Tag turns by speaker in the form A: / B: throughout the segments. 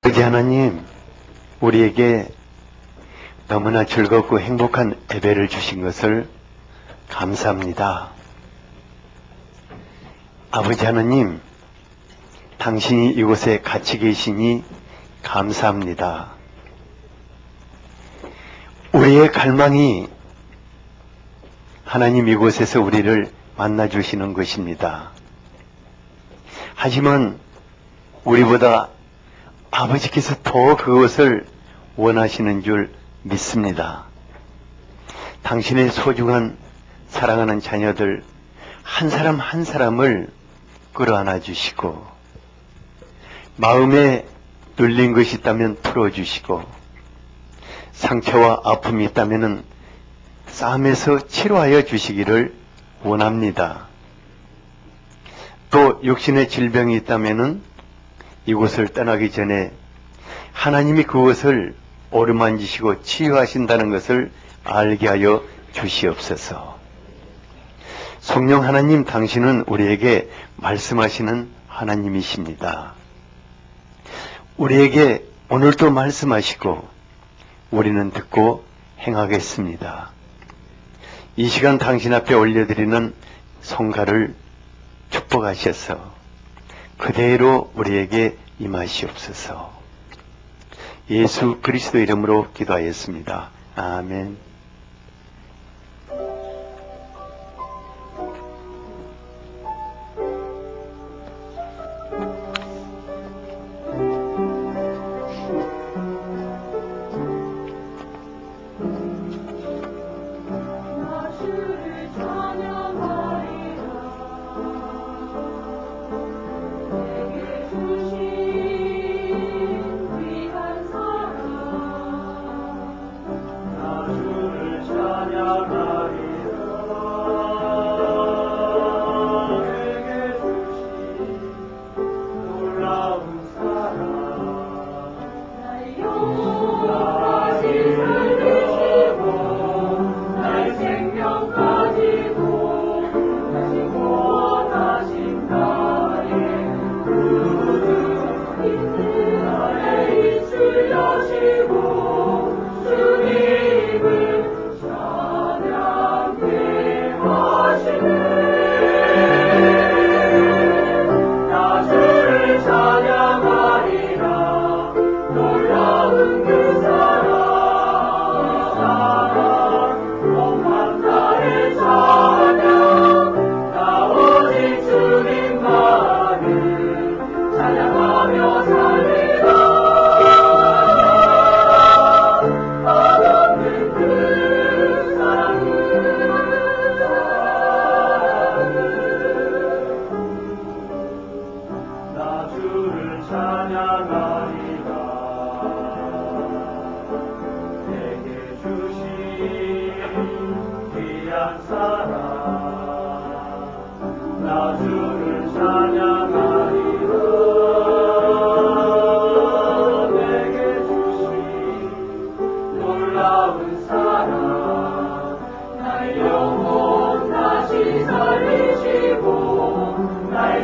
A: 아버지 하나님, 우리에게 너무나 즐겁고 행복한 예배를 주신 것을 감사합니다. 아버지 하나님, 당신이 이곳에 같이 계시니 감사합니다. 우리의 갈망이 하나님 이곳에서 우리를 만나주시는 것입니다. 하지만 우리보다 아버지께서 더 그것을 원하시는 줄 믿습니다. 당신의 소중한 사랑하는 자녀들 한 사람 한 사람을 끌어안아 주시고, 마음에 눌린 것이 있다면 풀어주시고, 상처와 아픔이 있다면 싸움에서 치료하여 주시기를 원합니다. 또 육신의 질병이 있다면 이곳을 떠나기 전에 하나님이 그것을 어루만지시고 치유하신다는 것을 알게 하여 주시옵소서. 성령 하나님, 당신은 우리에게 말씀하시는 하나님이십니다. 우리에게 오늘도 말씀하시고 우리는 듣고 행하겠습니다. 이 시간 당신 앞에 올려드리는 성가를 축복하셔서 그대로 우리에게 임하시옵소서. 예수 그리스도 이름으로 기도하였습니다. 아멘.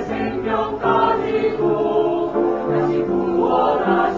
B: 생명 가지고 다시 구원하시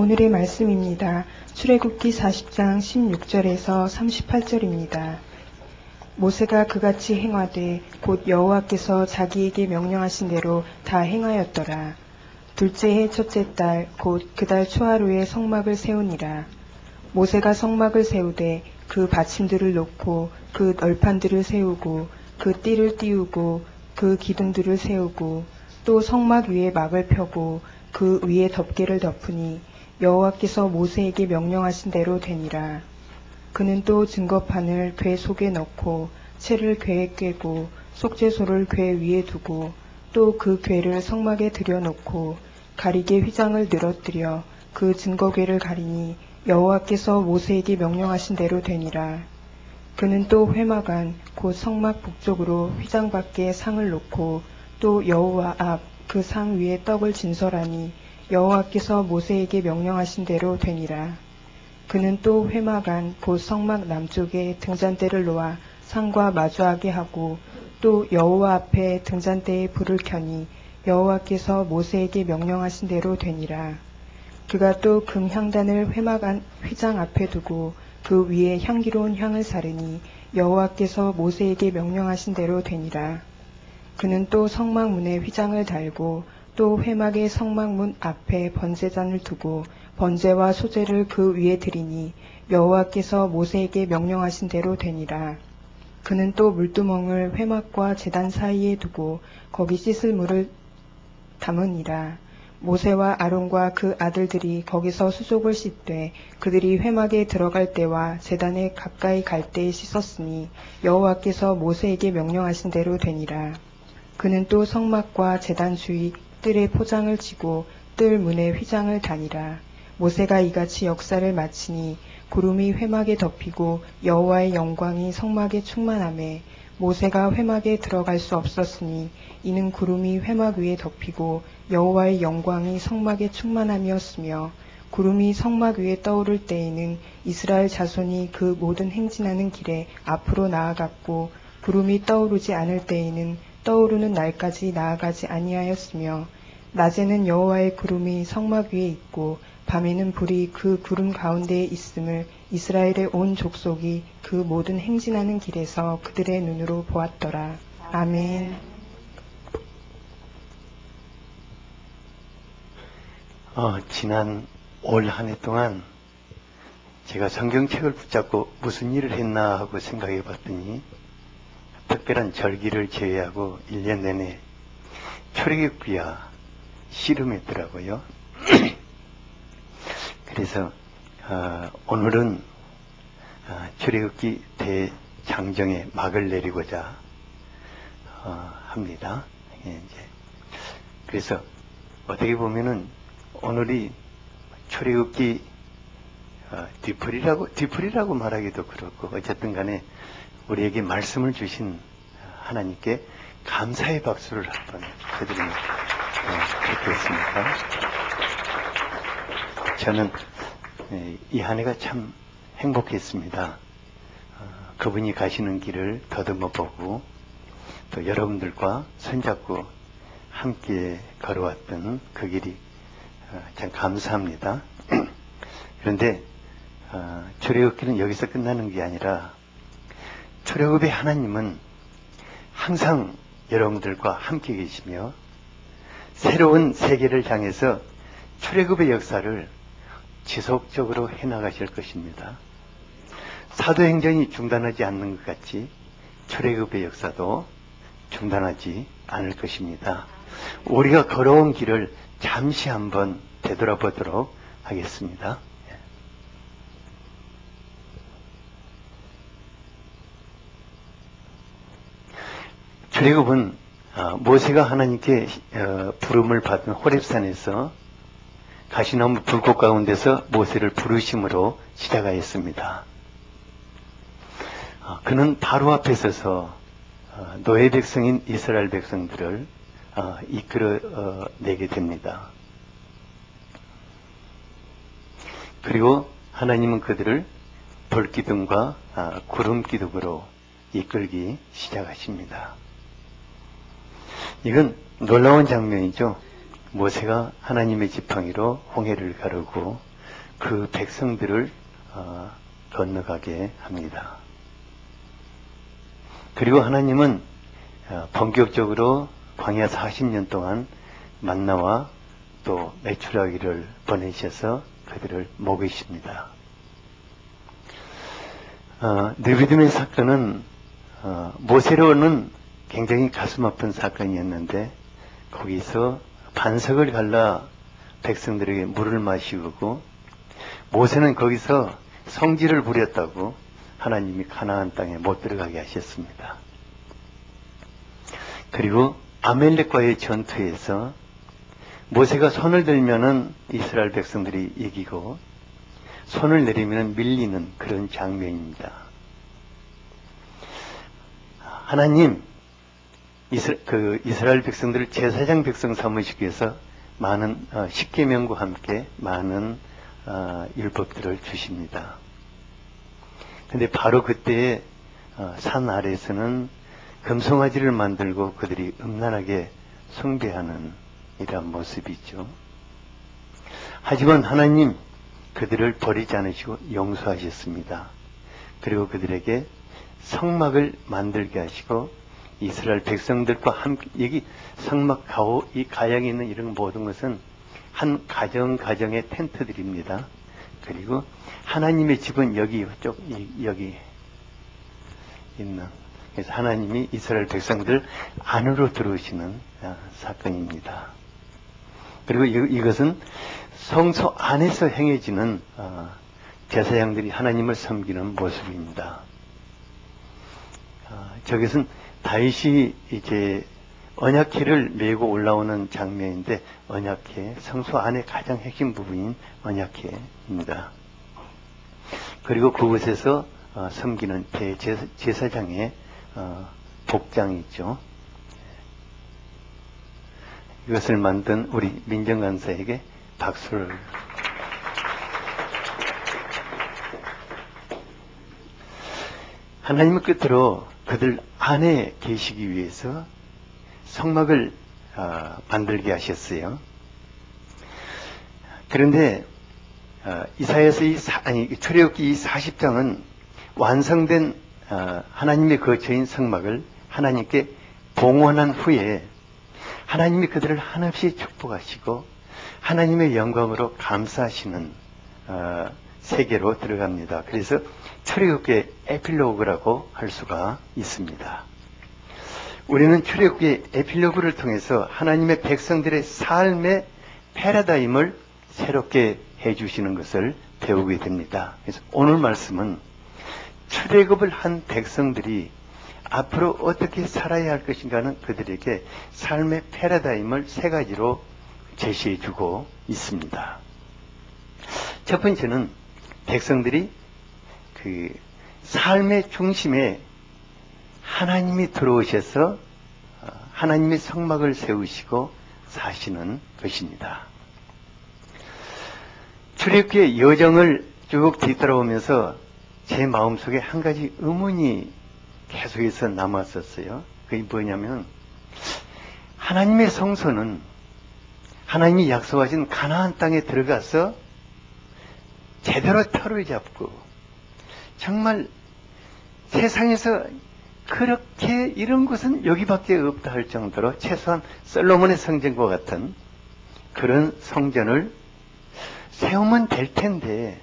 B: 오늘의 말씀입니다. 출애굽기 40장 16절에서 38절입니다. 모세가 그같이 행하되 곧 여호와께서 자기에게 명령하신 대로 다 행하였더라. 둘째 해 첫째 달 곧 그 달 초하루에 성막을 세우니라. 모세가 성막을 세우되 그 받침들을 놓고 그 널판들을 세우고 그 띠를 띄우고 그 기둥들을 세우고 또 성막 위에 막을 펴고 그 위에 덮개를 덮으니 여호와께서 모세에게 명령하신 대로 되니라. 그는 또 증거판을 궤 속에 넣고 채를 궤에 꿰고 속죄소를 궤 위에 두고 또 그 궤를 성막에 들여놓고 가리개 휘장을 늘어뜨려 그 증거궤를 가리니 여호와께서 모세에게 명령하신 대로 되니라. 그는 또 회막 안 곧 성막 북쪽으로 휘장 밖에 상을 놓고 또 여호와 앞 그 상 위에 떡을 진설하니 여호와께서 모세에게 명령하신 대로 되니라. 그는 또 회막 안 곧 성막 남쪽에 등잔대를 놓아 상과 마주하게 하고 또 여호와 앞에 등잔대에 불을 켜니 여호와께서 모세에게 명령하신 대로 되니라. 그가 또 금향단을 회막 안 휘장 앞에 두고 그 위에 향기로운 향을 사르니 여호와께서 모세에게 명령하신 대로 되니라. 그는 또 성막문에 휘장을 달고 또 회막의 성막문 앞에 번제잔을 두고 번제와 소제를 그 위에 드리니 여호와께서 모세에게 명령하신 대로 되니라. 그는 또 물두멍을 회막과 제단 사이에 두고 거기 씻을 물을 담으니라. 모세와 아론과 그 아들들이 거기서 수족을 씻되 그들이 회막에 들어갈 때와 제단에 가까이 갈 때에 씻었으니 여호와께서 모세에게 명령하신 대로 되니라. 그는 또 성막과 제단 주위 뜰에 포장을 치고 뜰 문에 휘장을 다니라. 모세가 이같이 역사를 마치니 구름이 회막에 덮이고 여호와의 영광이 성막에 충만하매 모세가 회막에 들어갈 수 없었으니 이는 구름이 회막 위에 덮이고 여호와의 영광이 성막에 충만함이었으며 구름이 성막 위에 떠오를 때에는 이스라엘 자손이 그 모든 행진하는 길에 앞으로 나아갔고 구름이 떠오르지 않을 때에는 떠오르는 날까지 나아가지 아니하였으며 낮에는 여호와의 구름이 성막 위에 있고 밤에는 불이 그 구름 가운데에 있음을 이스라엘의 온 족속이 그 모든 행진하는 길에서 그들의 눈으로 보았더라. 아멘.
A: 지난 올 한 해 동안 제가 성경책을 붙잡고 무슨 일을 했나 하고 생각해 봤더니 특별한 절기를 제외하고 1년 내내 출애굽기야 씨름했더라고요. 그래서 오늘은 출애굽기 대장정에 막을 내리고자 합니다. 그래서 어떻게 보면은 오늘이 출애굽기 뒤풀이라고 말하기도 그렇고 어쨌든 간에 우리에게 말씀을 주신 하나님께 감사의 박수를 한번 해드리면 좋겠습니다. 저는 이 한 해가 참 행복했습니다. 그분이 가시는 길을 더듬어 보고 또 여러분들과 손잡고 함께 걸어왔던 그 길이 참 감사합니다. 그런데 출애굽기는 여기서 끝나는 게 아니라 출애굽의 하나님은 항상 여러분들과 함께 계시며 새로운 세계를 향해서 출애굽의 역사를 지속적으로 해나가실 것입니다. 사도행전이 중단하지 않는 것 같이 출애굽의 역사도 중단하지 않을 것입니다. 우리가 걸어온 길을 잠시 한번 되돌아보도록 하겠습니다. 출애굽은 모세가 하나님께 부름을 받은 호렙산에서 가시나무 불꽃 가운데서 모세를 부르심으로 시작하였습니다. 그는 바로 앞에 서서 노예 백성인 이스라엘 백성들을 이끌어내게 됩니다. 그리고 하나님은 그들을 불기둥과 구름기둥으로 이끌기 시작하십니다. 이건 놀라운 장면이죠. 모세가 하나님의 지팡이로 홍해를 가르고 그 백성들을 건너가게 합니다. 그리고 하나님은 본격적으로 광야 40년 동안 만나와 또 메추라기를 보내셔서 그들을 먹이십니다. 느비딤의 사건은 모세로는 굉장히 가슴 아픈 사건이었는데 거기서 반석을 갈라 백성들에게 물을 마시고 모세는 거기서 성질을 부렸다고 하나님이 가나안 땅에 못 들어가게 하셨습니다. 그리고 아멜렉과의 전투에서 모세가 손을 들면은 이스라엘 백성들이 이기고 손을 내리면 밀리는 그런 장면입니다. 하나님 이스라엘 백성들을 제사장 백성 삼으시기 위해서 많은 십계명과 함께 많은 율법들을 주십니다. 근데 바로 그때에 산 아래에서는 금송아지를 만들고 그들이 음란하게 숭배하는 이런 모습이 있죠. 하지만 하나님 그들을 버리지 않으시고 용서하셨습니다. 그리고 그들에게 성막을 만들게 하시고 이스라엘 백성들과 함께 여기 성막 가오 이 가양에 있는 이런 모든 것은 한 가정의 텐트들입니다. 그리고 하나님의 집은 여기 있는 그래서 하나님이 이스라엘 백성들 안으로 들어오시는 사건입니다. 그리고 이것은 성소 안에서 행해지는 제사장들이 하나님을 섬기는 모습입니다. 저것은 다윗이 이제 언약궤를 메고 올라오는 장면인데 언약궤, 성소 안의 가장 핵심 부분인 언약궤입니다. 그리고 그곳에서 섬기는 대제사장의 복장이 있죠. 이것을 만든 우리 민정간사에게 박수를. 하나님의 끝으로 그들 안에 계시기 위해서 성막을 만들게 하셨어요. 그런데 이사야서 출애굽기 40장은 완성된 하나님의 거처인 성막을 하나님께 봉헌한 후에 하나님이 그들을 한없이 축복하시고 하나님의 영광으로 감싸시는 세계로 들어갑니다. 그래서 출애굽기의 에필로그라고 할 수가 있습니다. 우리는 출애굽기의 에필로그를 통해서 하나님의 백성들의 삶의 패러다임을 새롭게 해주시는 것을 배우게 됩니다. 그래서 오늘 말씀은 출애굽을 한 백성들이 앞으로 어떻게 살아야 할 것인가는 그들에게 삶의 패러다임을 세 가지로 제시해 주고 있습니다. 첫 번째는 백성들이 그 삶의 중심에 하나님이 들어오셔서 하나님의 성막을 세우시고 사시는 것입니다. 출애굽기의 여정을 쭉 뒤따라오면서 제 마음속에 한 가지 의문이 계속해서 남았었어요. 그게 뭐냐면 하나님의 성소는 하나님이 약속하신 가나안 땅에 들어가서 제대로 터를 잡고 정말 세상에서 그렇게 이런 곳은 여기밖에 없다 할 정도로 최소한 솔로몬의 성전과 같은 그런 성전을 세우면 될 텐데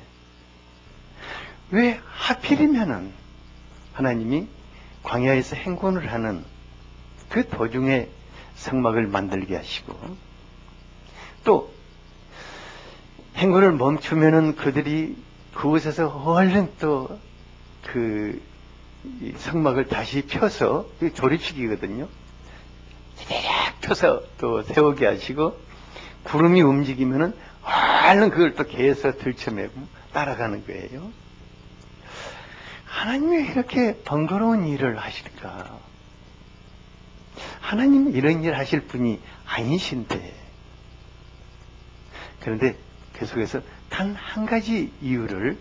A: 왜 하필이면은 하나님이 광야에서 행군을 하는 그 도중에 성막을 만들게 하시고 또 행군을 멈추면은 그들이 그곳에서 얼른 또 그 성막을 다시 펴서 조립식이거든요. 대략 펴서 또 세우게 하시고 구름이 움직이면은 얼른 그걸 또 개에서 들쳐매고 따라가는 거예요. 하나님이 이렇게 번거로운 일을 하실까? 하나님이 이런 일 하실 분이 아니신데. 그런데 계속해서 단 한 가지 이유를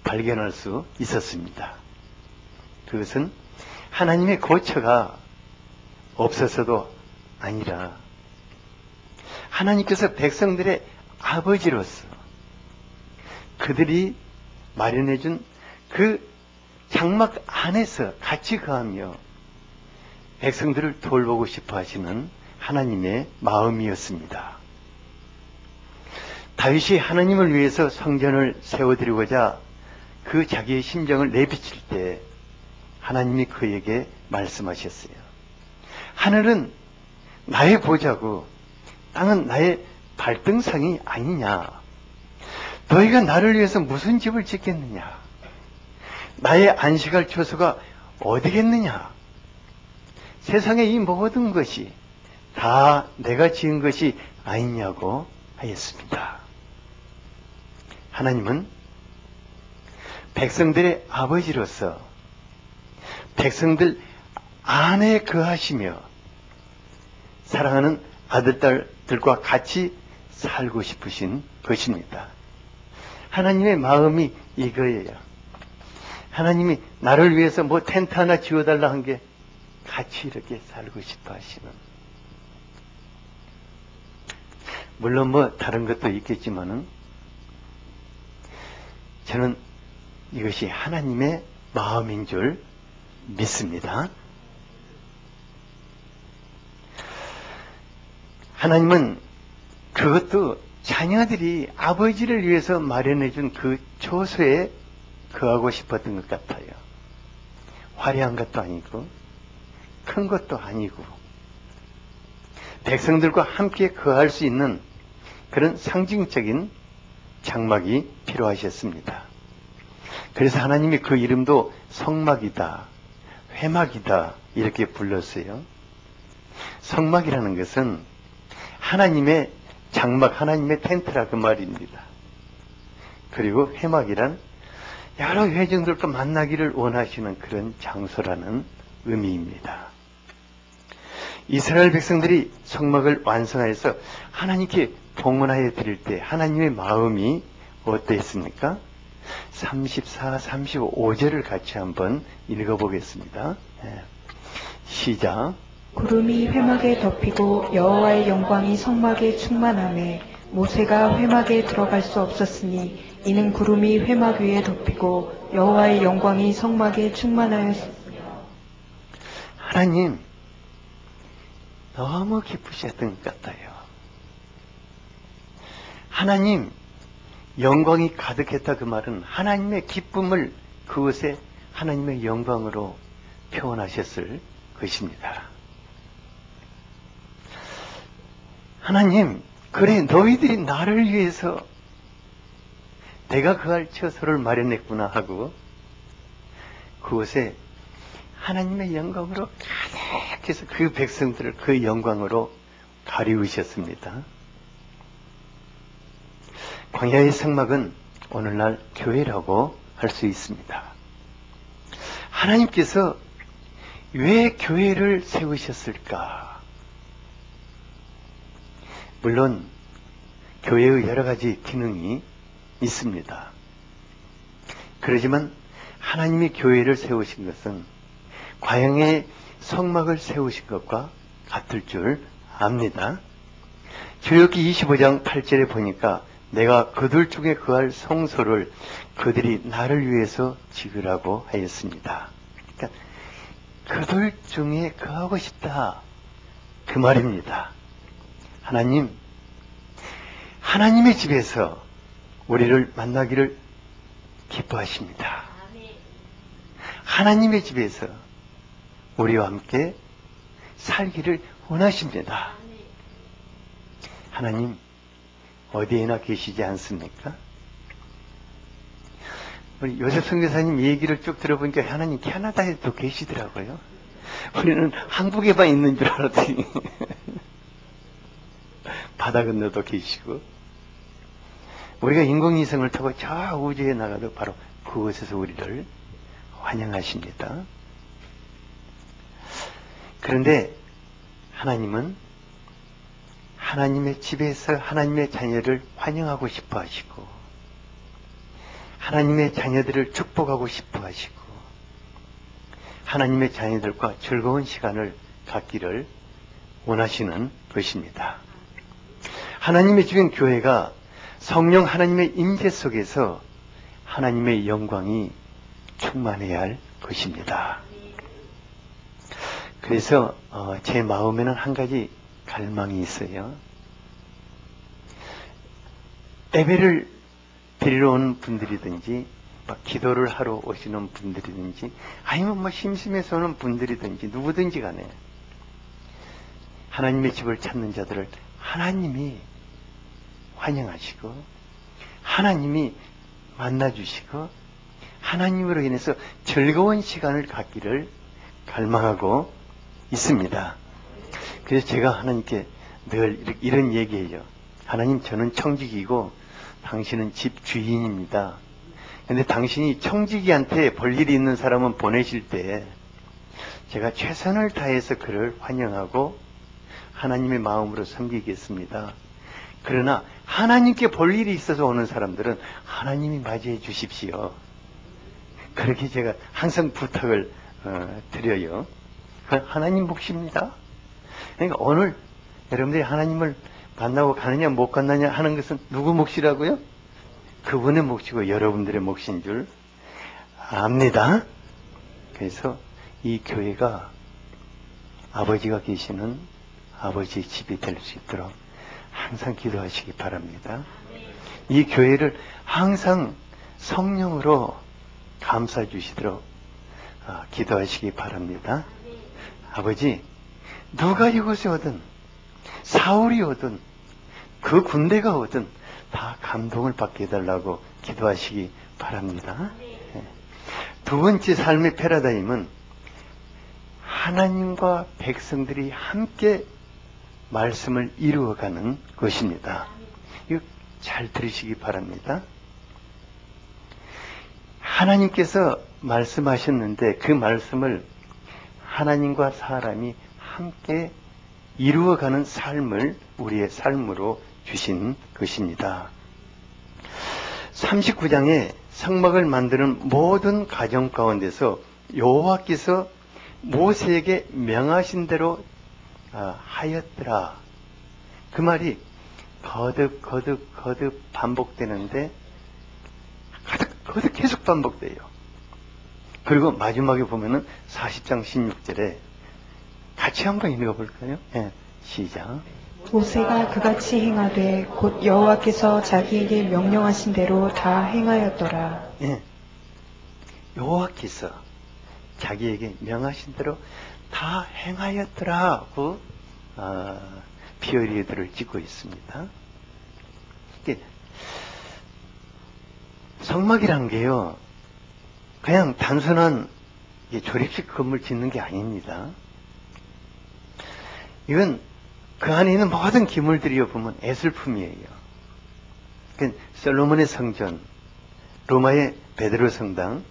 A: 발견할 수 있었습니다. 그것은 하나님의 거처가 없어서도 아니라 하나님께서 백성들의 아버지로서 그들이 마련해준 그 장막 안에서 같이 거하며 백성들을 돌보고 싶어 하시는 하나님의 마음이었습니다. 다윗이 하나님을 위해서 성전을 세워드리고자 그 자기의 심정을 내비칠 때 하나님이 그에게 말씀하셨어요. 하늘은 나의 보좌고 땅은 나의 발등상이 아니냐. 너희가 나를 위해서 무슨 집을 짓겠느냐. 나의 안식할 처소가 어디겠느냐. 세상의 이 모든 것이 다 내가 지은 것이 아니냐고 하였습니다. 하나님은 백성들의 아버지로서 백성들 안에 거하시며 사랑하는 아들, 딸들과 같이 살고 싶으신 것입니다. 하나님의 마음이 이거예요. 하나님이 나를 위해서 뭐 텐트 하나 지어달라 한 게 같이 이렇게 살고 싶어 하시는. 물론 뭐 다른 것도 있겠지만은 저는 이것이 하나님의 마음인 줄 믿습니다. 하나님은 그것도 자녀들이 아버지를 위해서 마련해준 그 처소에 거하고 싶었던 것 같아요. 화려한 것도 아니고 큰 것도 아니고 백성들과 함께 거할 수 있는 그런 상징적인 장막이 필요하셨습니다. 그래서 하나님이 그 이름도 성막이다, 회막이다 이렇게 불렀어요. 성막이라는 것은 하나님의 장막, 하나님의 텐트라 그 말입니다. 그리고 회막이란 여러 회중들과 만나기를 원하시는 그런 장소라는 의미입니다. 이스라엘 백성들이 성막을 완성하여서 하나님께 봉헌하여 드릴 때 하나님의 마음이 어땠습니까? 34, 35절을 같이 한번 읽어보겠습니다. 시작.
B: 구름이 회막에 덮이고 여호와의 영광이 성막에 충만하매 모세가 회막에 들어갈 수 없었으니 이는 구름이 회막 위에 덮이고 여호와의 영광이 성막에 충만하였습니다.
A: 하나님 너무 기쁘셨던 것 같아요. 하나님 영광이 가득했다 그 말은 하나님의 기쁨을 그곳에 하나님의 영광으로 표현하셨을 것입니다. 하나님, 그래 너희들이 나를 위해서 내가 거할 처소를 마련했구나 하고 그곳에 하나님의 영광으로 가득해서 그 백성들을 그 영광으로 가리우셨습니다. 광야의 성막은 오늘날 교회라고 할 수 있습니다. 하나님께서 왜 교회를 세우셨을까? 물론 교회의 여러 가지 기능이 있습니다. 그러지만 하나님이 교회를 세우신 것은 광야의 성막을 세우신 것과 같을 줄 압니다. 출애굽기 25장 8절에 보니까 내가 그들 중에 거할 성소를 그들이 나를 위해서 지으라고 하였습니다. 그러니까 그들 중에 거하고 싶다 그 말입니다. 하나님의 집에서 우리를 만나기를 기뻐하십니다. 하나님의 집에서 우리와 함께 살기를 원하십니다. 하나님 어디에나 계시지 않습니까? 우리 요셉 선교사님 얘기를 쭉 들어보니까 하나님 캐나다에도 계시더라고요. 우리는 한국에만 있는 줄 알았더니 바다 건너도 계시고 우리가 인공위성을 타고 저 우주에 나가도 바로 그곳에서 우리를 환영하십니다. 그런데 하나님은 하나님의 집에서 하나님의 자녀를 환영하고 싶어 하시고 하나님의 자녀들을 축복하고 싶어 하시고 하나님의 자녀들과 즐거운 시간을 갖기를 원하시는 것입니다. 하나님의 집인 교회가 성령 하나님의 임재 속에서 하나님의 영광이 충만해야 할 것입니다. 그래서 제 마음에는 한 가지 갈망이 있어요. 예배를 드리러 오는 분들이든지 기도를 하러 오시는 분들이든지 아니면 심심해서 오는 분들이든지 누구든지 간에 하나님의 집을 찾는 자들을 하나님이 환영하시고 하나님이 만나주시고 하나님으로 인해서 즐거운 시간을 갖기를 갈망하고 있습니다. 그래서 제가 하나님께 늘 이런 얘기해요. 하나님, 저는 청지기이고 당신은 집 주인입니다. 근데 당신이 청지기한테 볼 일이 있는 사람은 보내실 때 제가 최선을 다해서 그를 환영하고 하나님의 마음으로 섬기겠습니다. 그러나 하나님께 볼 일이 있어서 오는 사람들은 하나님이 맞이해 주십시오. 그렇게 제가 항상 부탁을 드려요. 하나님 몫입니다. 그러니까 오늘 여러분들이 하나님을 만나고 가느냐 못 가느냐 하는 것은 누구 몫이라고요? 그분의 몫이고 여러분들의 몫인 줄 압니다. 그래서 이 교회가 아버지가 계시는 아버지의 집이 될 수 있도록 항상 기도하시기 바랍니다. 이 교회를 항상 성령으로 감싸 주시도록 기도하시기 바랍니다. 아버지, 누가 이곳에 오든 사울이 오든 그 군대가 오든 다 감동을 받게 해달라고 기도하시기 바랍니다. 두 번째 삶의 패러다임은 하나님과 백성들이 함께 말씀을 이루어가는 것입니다. 이거 잘 들으시기 바랍니다. 하나님께서 말씀하셨는데 그 말씀을 하나님과 사람이 함께 이루어가는 삶을 우리의 삶으로 주신 것입니다. 39장에 성막을 만드는 모든 과정 가운데서 여호와께서 모세에게 명하신 대로 하였더라. 그 말이 거듭 반복되는데 거듭 계속 반복돼요. 그리고 마지막에 보면은 40장 16절에 같이 한번 읽어볼까요? 네, 시작.
B: 모세가 그같이 행하되 곧 여호와께서 자기에게 명령하신 대로 다 행하였더라.
A: 네, 여호와께서 자기에게 명하신 대로 다 행하였더라고 피어리드를 찍고 있습니다. 이게 성막이란 게요, 그냥 단순한 조립식 건물 짓는 게 아닙니다. 이건 그 안에 있는 모든 기물들이요 보면 예술품이에요. 그러니까 솔로몬의 성전, 로마의 베드로 성당,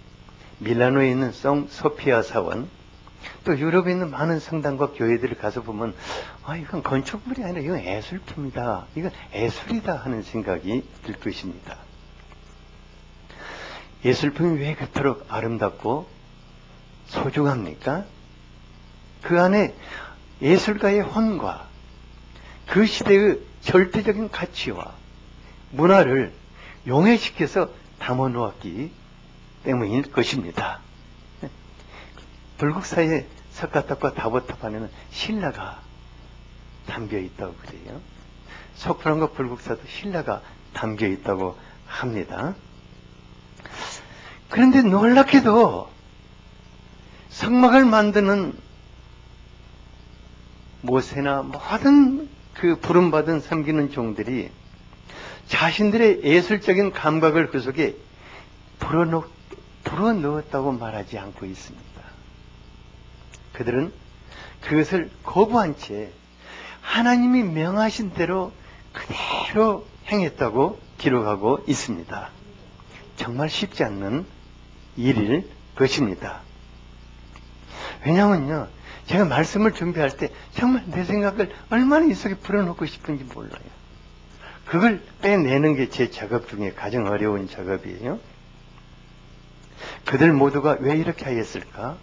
A: 밀라노에 있는 성 소피아 사원, 또 유럽에 있는 많은 성당과 교회들을 가서 보면 이건 건축물이 아니라 이건 예술품이다, 이건 예술이다 하는 생각이 들 것입니다. 예술품이 왜 그토록 아름답고 소중합니까? 그 안에 예술가의 혼과 그 시대의 절대적인 가치와 문화를 용해시켜서 담아놓았기 때문일 것입니다. 불국사의 석가탑과 다보탑 안에는 신라가 담겨있다고 그래요. 석불암과 불국사도 신라가 담겨있다고 합니다. 그런데 놀랍게도 성막을 만드는 모세나 모든 그 부름받은 섬기는 종들이 자신들의 예술적인 감각을 그 속에 불어넣었다고 말하지 않고 있습니다. 그들은 그것을 거부한 채 하나님이 명하신 대로 그대로 행했다고 기록하고 있습니다. 정말 쉽지 않는 일일 것입니다. 왜냐면요, 제가 말씀을 준비할 때 정말 내 생각을 얼마나 이 속에 불어넣고 싶은지 몰라요. 그걸 빼내는 게 제 작업 중에 가장 어려운 작업이에요. 그들 모두가 왜 이렇게 하였을까?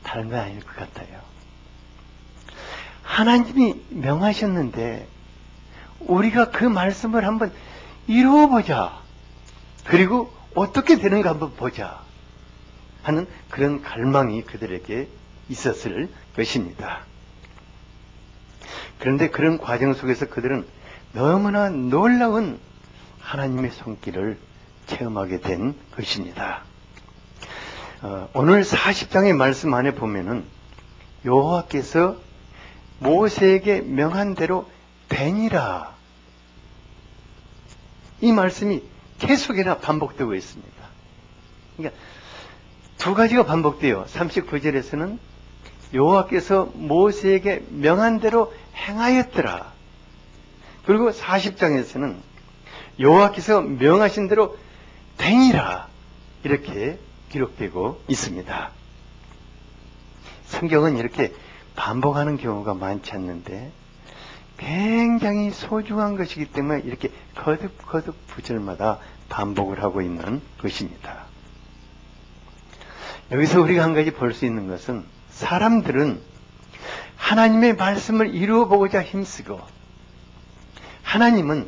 A: 다른 건 아닐 것 같아요. 하나님이 명하셨는데 우리가 그 말씀을 한번 이루어보자. 그리고 어떻게 되는가 한번 보자 하는 그런 갈망이 그들에게 있었을 것입니다. 그런데 그런 과정 속에서 그들은 너무나 놀라운 하나님의 손길을 체험하게 된 것입니다. 오늘 40장의 말씀 안에 보면은 여호와께서 모세에게 명한 대로 되니라, 이 말씀이 계속해서 반복되고 있습니다. 그러니까 두 가지가 반복돼요. 39절에서는 여호와께서 모세에게 명한 대로 행하였더라. 그리고 40장에서는 여호와께서 명하신 대로 되니라, 이렇게 기록되고 있습니다. 성경은 이렇게 반복하는 경우가 많지 않는데 굉장히 소중한 것이기 때문에 이렇게 거듭거듭 구절마다 반복을 하고 있는 것입니다. 여기서 우리가 한 가지 볼 수 있는 것은 사람들은 하나님의 말씀을 이루어 보고자 힘쓰고 하나님은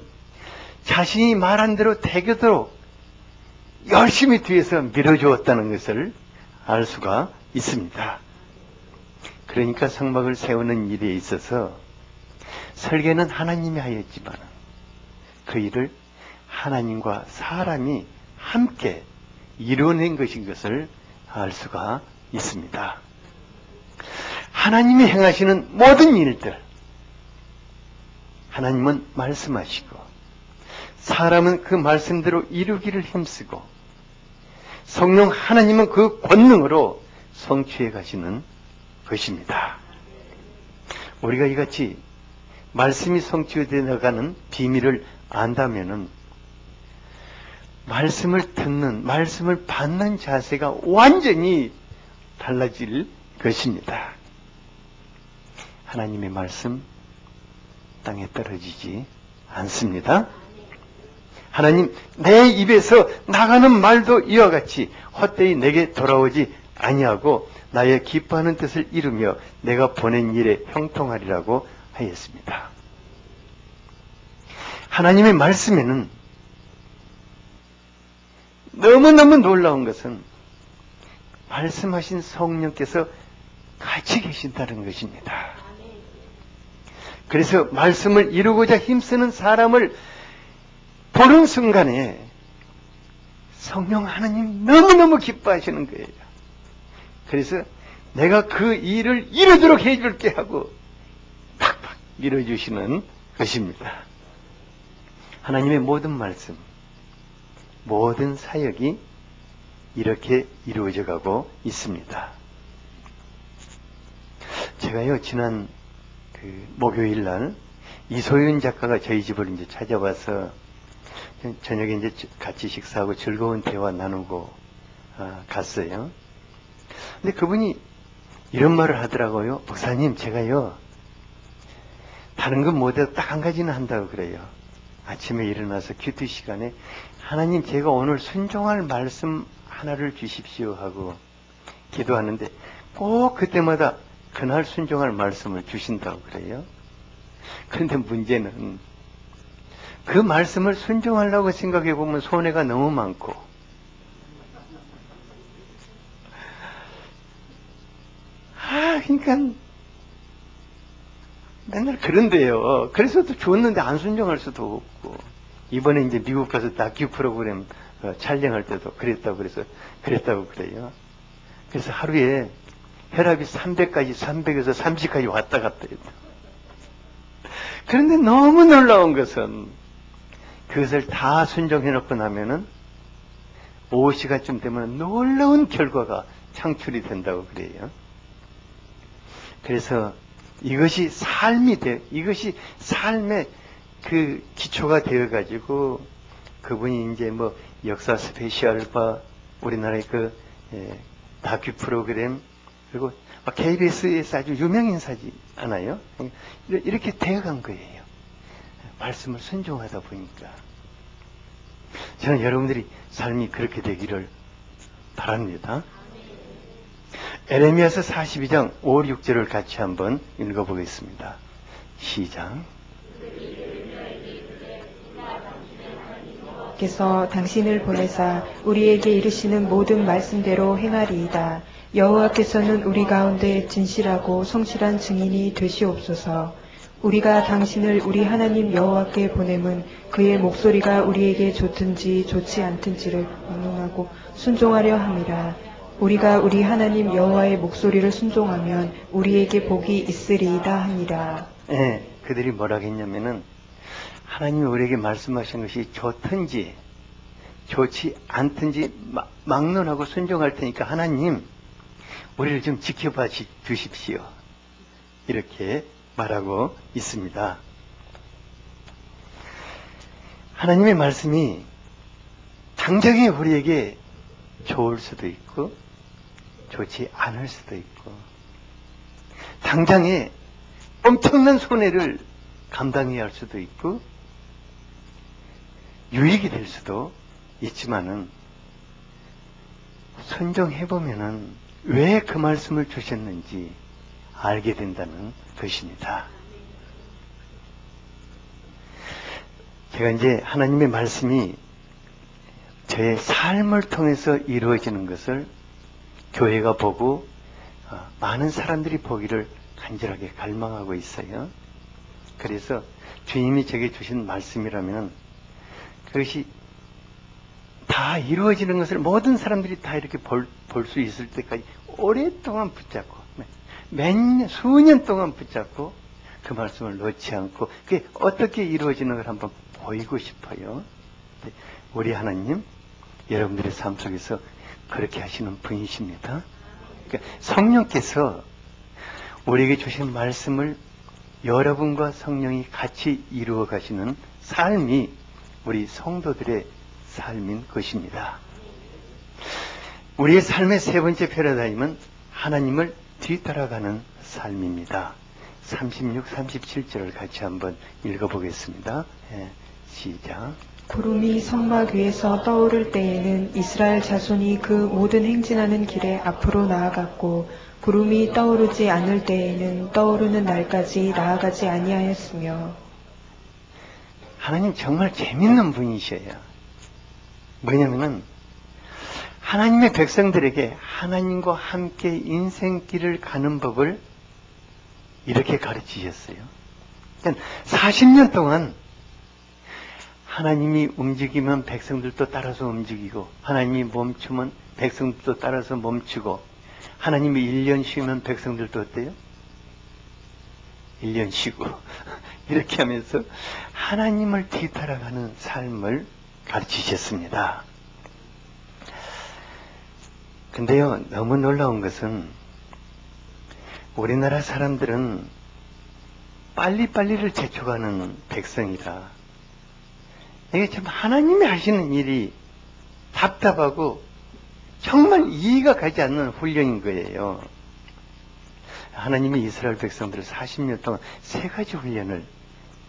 A: 자신이 말한 대로 되도록 열심히 뒤에서 밀어주었다는 것을 알 수가 있습니다. 그러니까 성막을 세우는 일에 있어서 설계는 하나님이 하였지만 그 일을 하나님과 사람이 함께 이루어낸 것인 것을 알 수가 있습니다. 하나님이 행하시는 모든 일들, 하나님은 말씀하시고 사람은 그 말씀대로 이루기를 힘쓰고 성령 하나님은 그 권능으로 성취해 가시는 것입니다. 우리가 이같이 말씀이 성취되어 나가는 비밀을 안다면은 말씀을 듣는, 말씀을 받는 자세가 완전히 달라질 것입니다. 하나님의 말씀 땅에 떨어지지 않습니다. 하나님, 내 입에서 나가는 말도 이와 같이 헛되이 내게 돌아오지 아니하고 나의 기뻐하는 뜻을 이루며 내가 보낸 일에 형통하리라고 하였습니다. 하나님의 말씀에는 너무너무 놀라운 것은 말씀하신 성령께서 같이 계신다는 것입니다. 그래서 말씀을 이루고자 힘쓰는 사람을 보는 순간에 성령 하나님 너무너무 기뻐하시는 거예요. 그래서 내가 그 일을 이루도록 해줄게 하고 팍팍 밀어주시는 것입니다. 하나님의 모든 말씀, 모든 사역이 이렇게 이루어져 가고 있습니다. 제가요, 지난 목요일 날 이소윤 작가가 저희 집을 이제 찾아와서 저녁에 이제 같이 식사하고 즐거운 대화 나누고 갔어요. 근데 그분이 이런 말을 하더라고요. 목사님, 제가요, 다른 건 못해도 딱 한 가지는 한다고 그래요. 아침에 일어나서 기도 시간에 하나님, 제가 오늘 순종할 말씀 하나를 주십시오 하고 기도하는데 꼭 그때마다 그날 순종할 말씀을 주신다고 그래요. 그런데 문제는 그 말씀을 순종하려고 생각해 보면 손해가 너무 많고 그러니까 맨날 그런데요. 그래서도 좋았는데 안 순종할 수도 없고 이번에 이제 미국 가서 다큐 프로그램 촬영할 때도 그랬다고 그래요. 그래서 하루에 혈압이 300에서 30까지 왔다 갔다 해요. 그런데 너무 놀라운 것은 그것을 다 순종해 놓고 나면은 오후 시간쯤 되면 놀라운 결과가 창출이 된다고 그래요. 그래서 이것이 이것이 삶의 그 기초가 되어가지고 그분이 이제 뭐 역사 스페셜과 우리나라의 다큐 프로그램 그리고 KBS에서 아주 유명 인사지 않아요? 이렇게 되어간 거예요. 말씀을 순종하다 보니까. 저는 여러분들이 삶이 그렇게 되기를 바랍니다. 에레미야서 42장 5, 6절을 같이 한번 읽어보겠습니다. 시작.
B: 여호와께서 당신을 보내사 우리에게 이르시는 모든 말씀대로 행하리이다. 여호와께서는 우리 가운데 진실하고 성실한 증인이 되시옵소서. 우리가 당신을 우리 하나님 여호와께 보냄은 그의 목소리가 우리에게 좋든지 좋지 않든지를 명령하고 순종하려 함이라. 우리가 우리 하나님 여호와의 목소리를 순종하면 우리에게 복이 있으리이다 하니라.
A: 예, 그들이 뭐라고 했냐면은 하나님이 우리에게 말씀하신 것이 좋든지 좋지 않든지 막론하고 순종할 테니까 하나님 우리를 좀 지켜봐 주십시오. 이렇게 말하고 있습니다. 하나님의 말씀이 당장에 우리에게 좋을 수도 있고 좋지 않을 수도 있고 당장에 엄청난 손해를 감당해야 할 수도 있고 유익이 될 수도 있지만은 순종해보면은 왜 그 말씀을 주셨는지 알게 된다는 것입니다. 제가 이제 하나님의 말씀이 저의 삶을 통해서 이루어지는 것을 교회가 보고 많은 사람들이 보기를 간절하게 갈망하고 있어요. 그래서 주님이 제게 주신 말씀이라면 그것이 다 이루어지는 것을 모든 사람들이 다 이렇게 볼 수 있을 때까지 오랫동안 붙잡고 수년 동안 붙잡고 그 말씀을 놓지 않고 그게 어떻게 이루어지는 걸 한번 보이고 싶어요. 우리 하나님 여러분들의 삶 속에서 그렇게 하시는 분이십니다. 그러니까 성령께서 우리에게 주신 말씀을 여러분과 성령이 같이 이루어 가시는 삶이 우리 성도들의 삶인 것입니다. 우리의 삶의 세 번째 패러다임은 하나님을 뒤따라가는 삶입니다. 36, 37절을 같이 한번 읽어보겠습니다. 시작.
B: 구름이 성막 위에서 떠오를 때에는 이스라엘 자손이 그 모든 행진하는 길에 앞으로 나아갔고 구름이 떠오르지 않을 때에는 떠오르는 날까지 나아가지 아니하였으며.
A: 하나님 정말 재밌는 분이셔요. 뭐냐면은 하나님의 백성들에게 하나님과 함께 인생길을 가는 법을 이렇게 가르치셨어요. 40년 동안 하나님이 움직이면 백성들도 따라서 움직이고 하나님이 멈추면 백성들도 따라서 멈추고 하나님이 1년 쉬면 백성들도 어때요? 1년 쉬고 이렇게 하면서 하나님을 뒤따라가는 삶을 가르치셨습니다. 근데요, 너무 놀라운 것은 우리나라 사람들은 빨리빨리를 재촉하는 백성이라 이게 참 하나님이 하시는 일이 답답하고 정말 이해가 가지 않는 훈련인 거예요. 하나님이 이스라엘 백성들을 40년 동안 세 가지 훈련을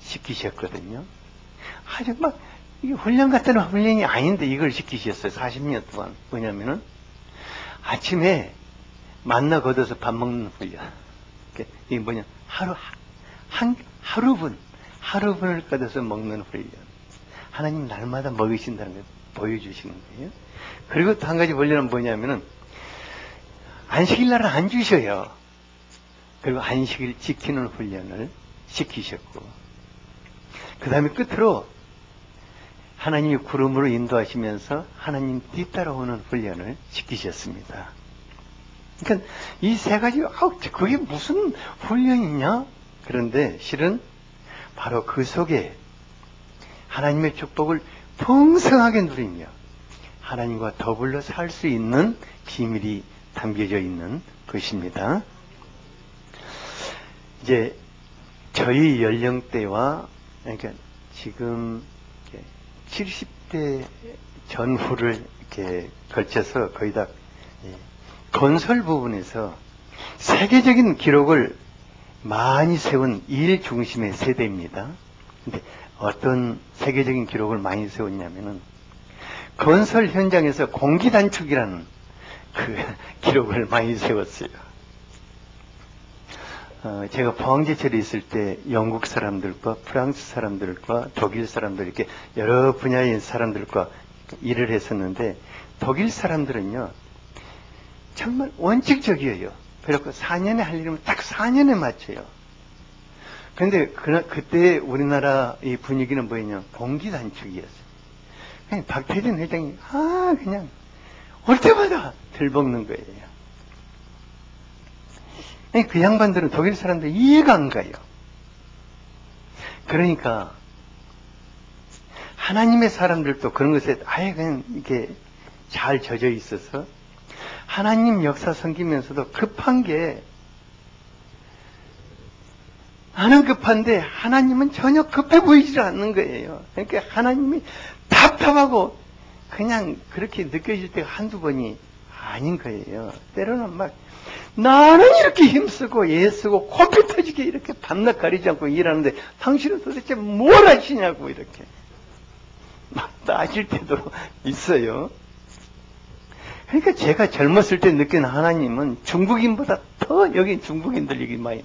A: 시키셨거든요. 아주 막 이게 훈련 같은 훈련이 아닌데 이걸 시키셨어요. 40년 동안. 뭐냐면은 아침에 만나 걷어서 밥 먹는 훈련. 이게 뭐냐? 하루분을 걷어서 먹는 훈련. 하나님 날마다 먹이신다는 걸 보여주시는 거예요. 그리고 또 한 가지 훈련은 뭐냐면은 안식일 날은 안 주셔요. 그리고 안식일 지키는 훈련을 시키셨고 그 다음에 끝으로 하나님이 구름으로 인도하시면서 하나님 뒤따라오는 훈련을 시키셨습니다. 그러니까 이 세 가지 그게 무슨 훈련이냐? 그런데 실은 바로 그 속에 하나님의 축복을 풍성하게 누리며 하나님과 더불어 살 수 있는 비밀이 담겨져 있는 것입니다. 이제 저희 연령대와 그러니까 지금 70대 전후를 이렇게 걸쳐서 거의 다 건설 부분에서 세계적인 기록을 많이 세운 일 중심의 세대입니다. 근데 어떤 세계적인 기록을 많이 세웠냐면은 건설 현장에서 공기 단축이라는 그 기록을 많이 세웠어요. 제가 포항제철에 있을 때 영국 사람들과 프랑스 사람들과 독일 사람들 이렇게 여러 분야의 사람들과 일을 했었는데 독일 사람들은요 정말 원칙적이에요. 그래서 4년에 할 일이면 딱 4년에 맞춰요. 그런데 그때 우리나라 이 분위기는 뭐였냐 공기단축이었어요. 그냥 박태진 회장이 그냥 올 때마다 들볶는 거예요. 그 양반들은 독일 사람들 이해가 안 가요. 그러니까 하나님의 사람들도 그런 것에 아예 그냥 이렇게 잘 젖어 있어서 하나님 역사 섬기면서도 급한 게 나는 급한데 하나님은 전혀 급해 보이질 않는 거예요. 그러니까 하나님이 답답하고 그냥 그렇게 느껴질 때가 한두 번이 아닌 거예요. 때로는 막 나는 이렇게 힘쓰고 애쓰고 코피 터지게 이렇게 밤낮 가리지 않고 일하는데 당신은 도대체 뭘 하시냐고 이렇게 막 따질 때도 있어요. 그러니까 제가 젊었을 때 느낀 하나님은 중국인보다 더 여기 중국인들 얘기 많이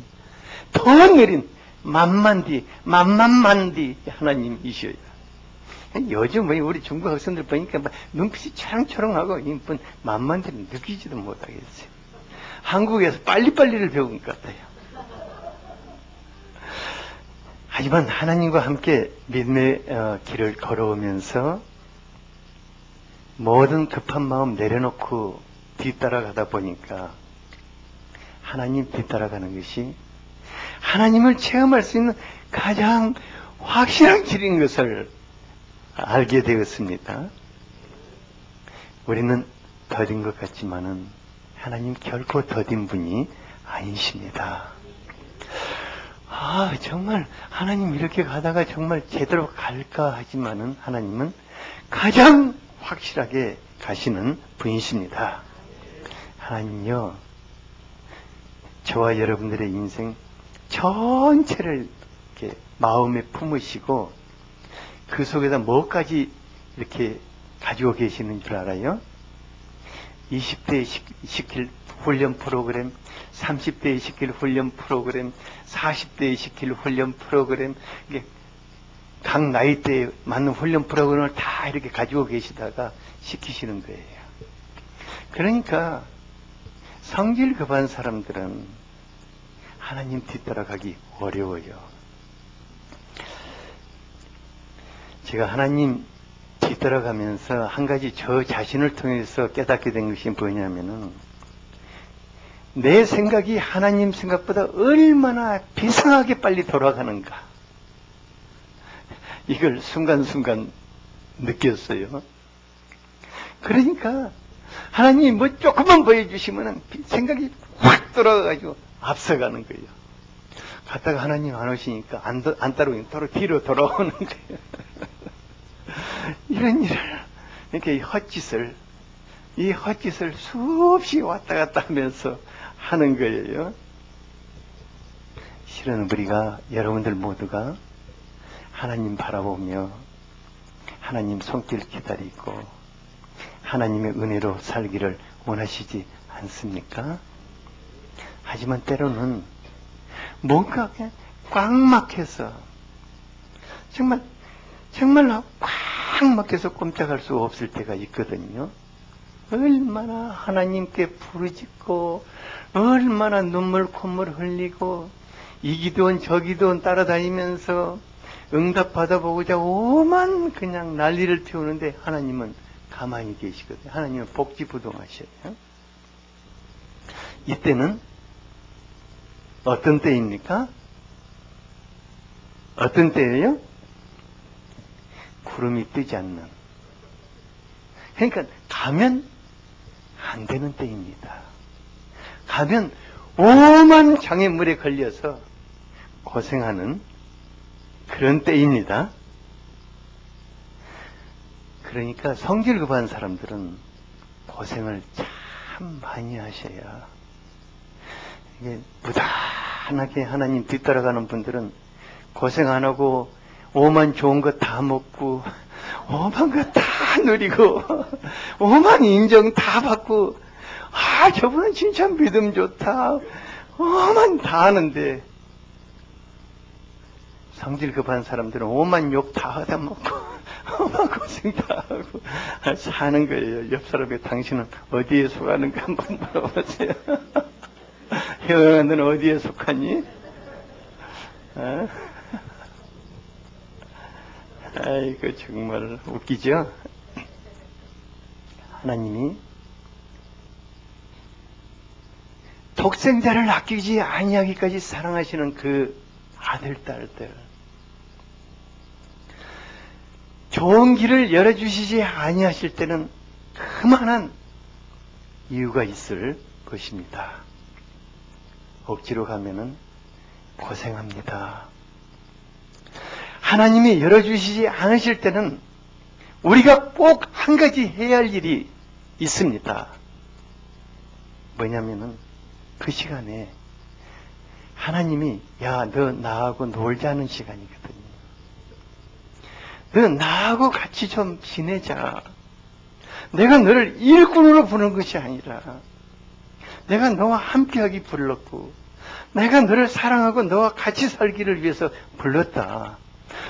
A: 더 느린 만만디 하나님이셔요. 요즘 우리 중국 학생들 보니까 눈빛이 초롱초롱하고 이쁜 만만디는 느끼지도 못하겠어요. 한국에서 빨리빨리를 배운 것 같아요. 하지만 하나님과 함께 믿음의 길을 걸어오면서 모든 급한 마음 내려놓고 뒤따라가다 보니까 하나님 뒤따라가는 것이 하나님을 체험할 수 있는 가장 확실한 길인 것을 알게 되었습니다. 우리는 더딘 것 같지만은 하나님 결코 더딘 분이 아니십니다. 정말 하나님 이렇게 가다가 정말 제대로 갈까 하지만은 하나님은 가장 확실하게 가시는 분이십니다. 하나님요, 저와 여러분들의 인생 전체를 이렇게 마음에 품으시고 그 속에다 뭐까지 이렇게 가지고 계시는 줄 알아요? 20대에 시킬 훈련 프로그램, 30대에 시킬 훈련 프로그램, 40대에 시킬 훈련 프로그램, 이게 각 나이대에 맞는 훈련 프로그램을 다 이렇게 가지고 계시다가 시키시는 거예요. 그러니까 성질 급한 사람들은 하나님 뒤따라가기 어려워요. 제가 하나님 뒤따라가면서 한 가지 저 자신을 통해서 깨닫게 된 것이 뭐냐면은 내 생각이 하나님 생각보다 얼마나 비상하게 빨리 돌아가는가. 이걸 순간순간 느꼈어요. 그러니까 하나님이 뭐 조금만 보여주시면 생각이 확 돌아가가지고 앞서가는 거예요. 갔다가 하나님 안 오시니까 안 따라오니까 바로 뒤로 돌아오는 거예요. 이런 일을 이렇게 이 헛짓을 수없이 왔다 갔다 하면서 하는 거예요. 실은 우리가 여러분들 모두가 하나님 바라보며 하나님 손길 기다리고 하나님의 은혜로 살기를 원하시지 않습니까? 하지만 때로는 뭔가 그냥 꽉 막혀서 정말 꽉 막혀서 꼼짝할 수 없을 때가 있거든요. 얼마나 하나님께 부르짖고 얼마나 눈물 콧물 흘리고 이 기도원 저 기도원 따라다니면서 응답 받아보고자 오만 그냥 난리를 피우는데 하나님은 가만히 계시거든요. 하나님은 복지부동하셔요. 이때는 어떤 때입니까? 어떤 때예요? 구름이 뜨지 않는. 그러니까 가면 안 되는 때입니다. 가면 오만 장애물에 걸려서 고생하는 그런 때입니다. 그러니까 성질 급한 사람들은 고생을 참 많이 하셔야 이게 무단하게 하나님 뒤따라가는 분들은 고생 안 하고 오만 좋은 거 다 먹고 오만 거 다 누리고 오만 인정 다 받고 저분은 진짜 믿음 좋다. 오만 다 하는데 성질 급한 사람들은 오만 욕 다 하다 먹고 오만 고생 다 하고 사는 거예요. 옆 사람이 당신은 어디에 속하는가 한번 물어보세요. 형아, 너는 어디에 속하니? 어? 아이고 정말 웃기죠? 하나님이 독생자를 아끼지 아니하기까지 사랑하시는 그 아들, 딸들, 좋은 길을 열어주시지 아니하실 때는 그만한 이유가 있을 것입니다. 억지로 가면은 고생합니다. 하나님이 열어주시지 않으실 때는 우리가 꼭 한 가지 해야 할 일이 있습니다. 뭐냐면은 그 시간에 하나님이 야, 너 나하고 놀자는 시간이거든요. 너 나하고 같이 좀 지내자. 내가 너를 일꾼으로 부른 것이 아니라 내가 너와 함께하기 불렀고 내가 너를 사랑하고 너와 같이 살기를 위해서 불렀다.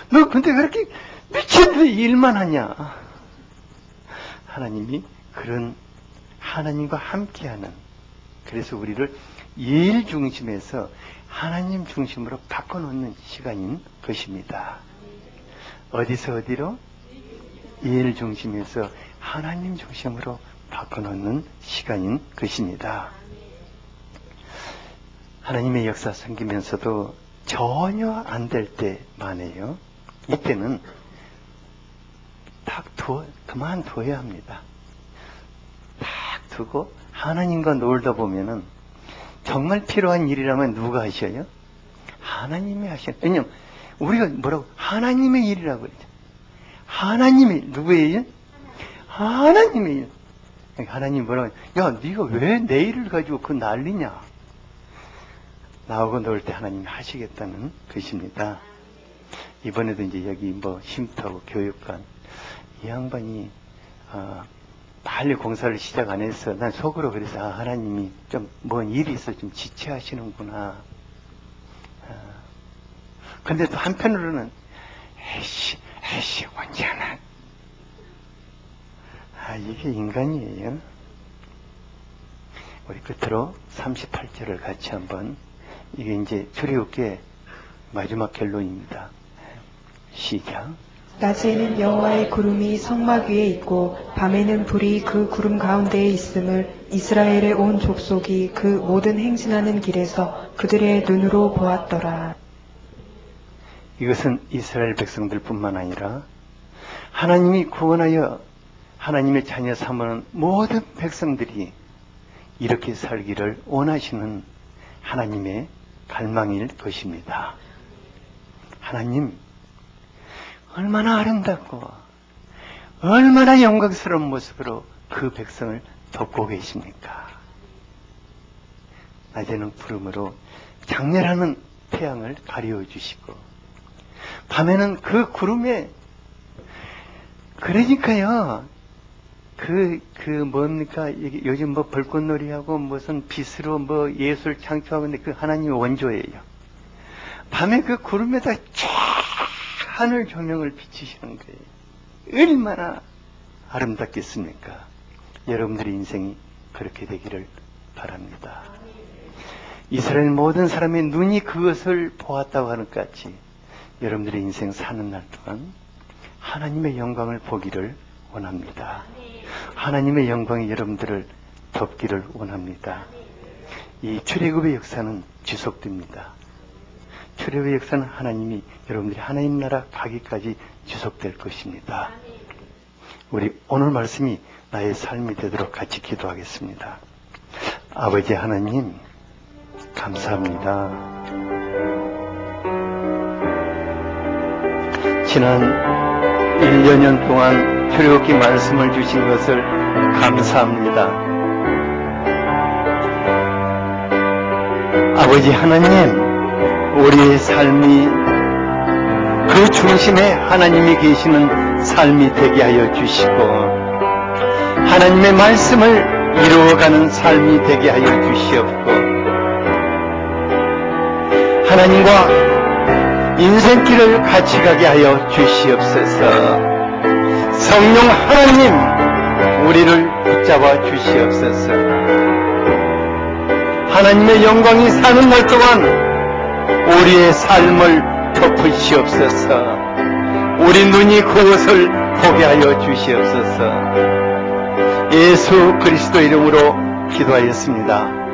A: 너 근데 그렇게 미친 듯이 일만 하냐? 하나님이 그런 하나님과 함께하는, 그래서 우리를 일 중심에서 하나님 중심으로 바꿔놓는 시간인 것입니다. 어디서 어디로? 일 중심에서 하나님 중심으로 바꿔놓는 시간인 것입니다. 하나님의 역사 생기면서도 전혀 안 될 때만해요. 이때는 그만둬야 합니다. 딱 두고 하나님과 놀다 보면은 정말 필요한 일이라면 누가 하셔요? 하나님이 하셔요. 왜냐면 우리가 뭐라고? 하나님의 일이라고 그러죠. 하나님이 누구예요? 하나님의 일. 하나님 뭐라고? 야, 네가 왜 내 일을 가지고 그 난리냐? 나하고 놀 때 하나님이 하시겠다는 것입니다. 이번에도 이제 여기 뭐 쉼터하고 교육관, 이 양반이 빨리 공사를 시작 안 해서 난 속으로 그래서 하나님이 좀 뭔 일이 있어 좀 지체하시는구나. 근데 또 한편으로는 에이씨 언제나 이게 인간이에요. 우리 끝으로 38절을 같이 한번, 이게 이제 출애굽기의 마지막 결론입니다. 시작.
B: 낮에는 여호와의 구름이 성막 위에 있고 밤에는 불이 그 구름 가운데에 있음을 이스라엘의 온 족속이 그 모든 행진하는 길에서 그들의 눈으로 보았더라.
A: 이것은 이스라엘 백성들뿐만 아니라 하나님이 구원하여 하나님의 자녀 삼는 모든 백성들이 이렇게 살기를 원하시는 하나님의 갈망일 것입니다. 하나님, 얼마나 아름답고 얼마나 영광스러운 모습으로 그 백성을 돕고 계십니까? 낮에는 구름으로 장렬하는 태양을 가리워 주시고 밤에는 그 구름에, 그러니까요, 뭡니까? 요즘 뭐 불꽃놀이하고 무슨 빛으로 뭐 예술 창조하고 있는데 그 하나님의 원조예요. 밤에 그 구름에다 쫙 하늘 조명을 비치시는 거예요. 얼마나 아름답겠습니까? 여러분들의 인생이 그렇게 되기를 바랍니다. 이스라엘 모든 사람의 눈이 그것을 보았다고 하는 것 같이 여러분들의 인생 사는 날 동안 하나님의 영광을 보기를 원합니다. 하나님의 영광이 여러분들을 덮기를 원합니다. 이 출애굽의 역사는 지속됩니다. 출애굽의 역사는 하나님이 여러분들이 하나님 나라 가기까지 지속될 것입니다. 우리 오늘 말씀이 나의 삶이 되도록 같이 기도하겠습니다. 아버지 하나님, 감사합니다. 지난 1년 동안 출애굽기 말씀을 주신 것을 감사합니다. 아버지 하나님, 우리의 삶이 그 중심에 하나님이 계시는 삶이 되게 하여 주시고 하나님의 말씀을 이루어가는 삶이 되게 하여 주시옵고 하나님과 인생길을 같이 가게 하여 주시옵소서. 성령 하나님, 우리를 붙잡아 주시옵소서. 하나님의 영광이 사는 날 동안 우리의 삶을 덮으시옵소서. 우리 눈이 그것을 보게 하여 주시옵소서. 예수 그리스도 이름으로 기도하였습니다.